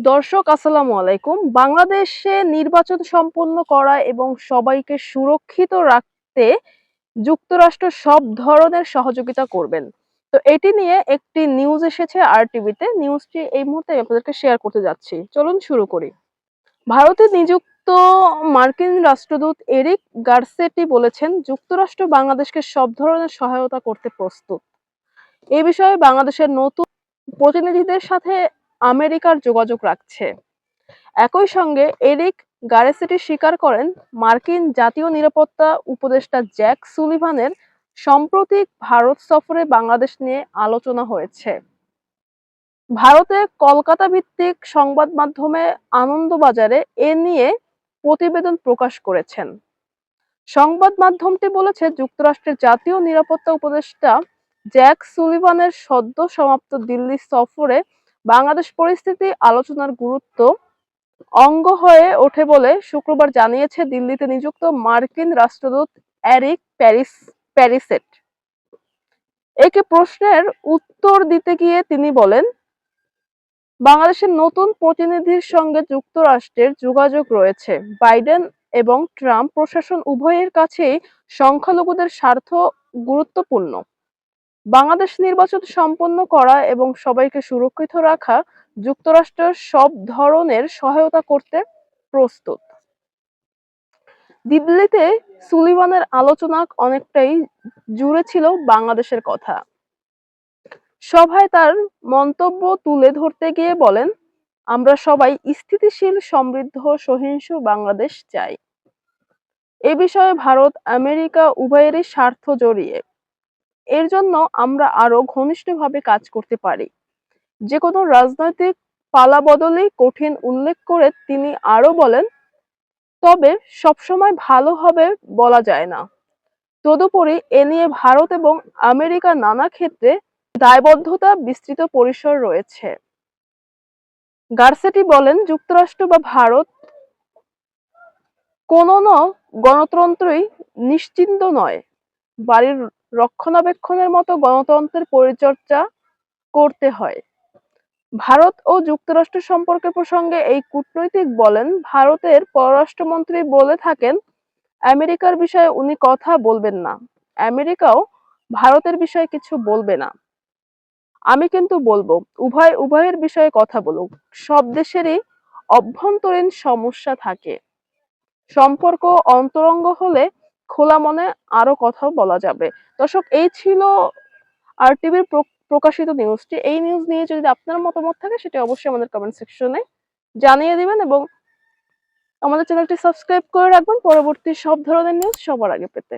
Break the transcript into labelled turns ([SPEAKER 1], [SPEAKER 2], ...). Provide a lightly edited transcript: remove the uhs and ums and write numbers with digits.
[SPEAKER 1] দর্শক আসসালামু আলাইকুম। বাংলাদেশে নির্বাচন সম্পন্ন করা এবং সবাইকে সুরক্ষিত রাখতে যুক্তরাষ্ট্র সব ধরনের সহযোগিতা করবেন। তো এটি নিয়ে একটি নিউজ এসেছে আরটিভিতে। নিউজটি এই মুহূর্তে আমি আপনাদেরকে শেয়ার করতে যাচ্ছি। চলুন শুরু করি। ভারতে নিযুক্ত মার্কিন রাষ্ট্রদূত এরিক গারসেটি বলেছেন, যুক্তরাষ্ট্র বাংলাদেশকে সব ধরনের সহায়তা করতে প্রস্তুত। এ বিষয়ে বাংলাদেশের নতুন প্রতিনিধিদের সাথে আমেরিকার যোগাযোগ রাখছে। একই সঙ্গে এরিক গারেসেটি স্বীকার করেন, মার্কিন জাতীয় নিরাপত্তা উপদেষ্টা জ্যাক সুলিভানের সাম্প্রতিক ভারত সফরে বাংলাদেশ নিয়ে আলোচনা হয়েছে। ভারতে কলকাতা ভিত্তিক সংবাদ মাধ্যমে আনন্দবাজারে এ নিয়ে প্রতিবেদন প্রকাশ করেছেন। সংবাদ মাধ্যমটি বলেছে, যুক্তরাষ্ট্রের জাতীয় নিরাপত্তা উপদেষ্টা জ্যাক সুলিভানের সদ্য সমাপ্ত দিল্লি সফরে বাংলাদেশ পরিস্থিতি আলোচনার গুরুত্ব অঙ্গ হয়ে ওঠে বলে শুক্রবার জানিয়েছে দিল্লিতে নিযুক্ত মার্কিন রাষ্ট্রদূত এরিক প্যারিসেট। একে প্রশ্নের উত্তর দিতে গিয়ে তিনি বলেন, বাংলাদেশের নতুন প্রতিনিধির সঙ্গে যুক্তরাষ্ট্রের যোগাযোগ রয়েছে। বাইডেন এবং ট্রাম্প প্রশাসন উভয়ের কাছেই সংখ্যালঘুদের স্বার্থ গুরুত্বপূর্ণ। বাংলাদেশ নির্বাচন সম্পন্ন করা এবং সবাইকে সুরক্ষিত রাখা যুক্তরাষ্ট্র সব ধরনের সহায়তা করতে প্রস্তুত। দিল্লিতে সুলিভানের আলোচনা অনেকটাই জুড়ে ছিল বাংলাদেশের কথা। সভায় তার মন্তব্য তুলে ধরতে গিয়ে বলেন, আমরা সবাই স্থিতিশীল, সমৃদ্ধ, সহিংস বাংলাদেশ চাই। এ বিষয়ে ভারত আমেরিকা উভয়েরই স্বার্থ জড়িয়ে। এর জন্য আমরা আরো ঘনিষ্ঠভাবে কাজ করতে পারি। যে কোনো রাজনৈতিক পালাবদলই কঠিন উল্লেখ করে তিনি আরো বলেন, তবে সবসময় ভালো হবে বলা যায় না। তদুপরি এ নিয়ে ভারত এবং আমেরিকা নানা ক্ষেত্রে দায়বদ্ধতা বিস্তৃত পরিসর রয়েছে। গারসেটি বলেন, যুক্তরাষ্ট্র বা ভারত কোনো গণতন্ত্রই নিশ্চিন্ত নয়। বাড়ির রক্ষণাবেক্ষণের মতো গণতন্ত্রের পরিচর্যা করতে হয়। ভারত ও যুক্তরাষ্ট্র সম্পর্কে প্রসঙ্গে এই কূটনৈতিক বলেন, ভারতের পররাষ্ট্রমন্ত্রী বলে থাকেন, আমেরিকার বিষয়ে উনি কথা বলবেন না, আমেরিকাও ভারতের বিষয়ে কিছু বলবে না। আমি কিন্তু বলবো, উভয়ের বিষয়ে কথা বলুক। সব দেশেরই অভ্যন্তরীণ সমস্যা থাকে। সম্পর্ক অন্তরঙ্গ হলে খোলা মনে আরো কথা বলা যাবে। দর্শক, এই ছিল আরটিভির প্রকাশিত নিউজটি। এই নিউজ নিয়ে যদি আপনার মতামত থাকে সেটা অবশ্যই আমাদের কমেন্ট সেকশনে জানিয়ে দিবেন এবং আমাদের চ্যানেলটি সাবস্ক্রাইব করে রাখবেন পরবর্তী সব ধরনের নিউজ সবার আগে পেতে।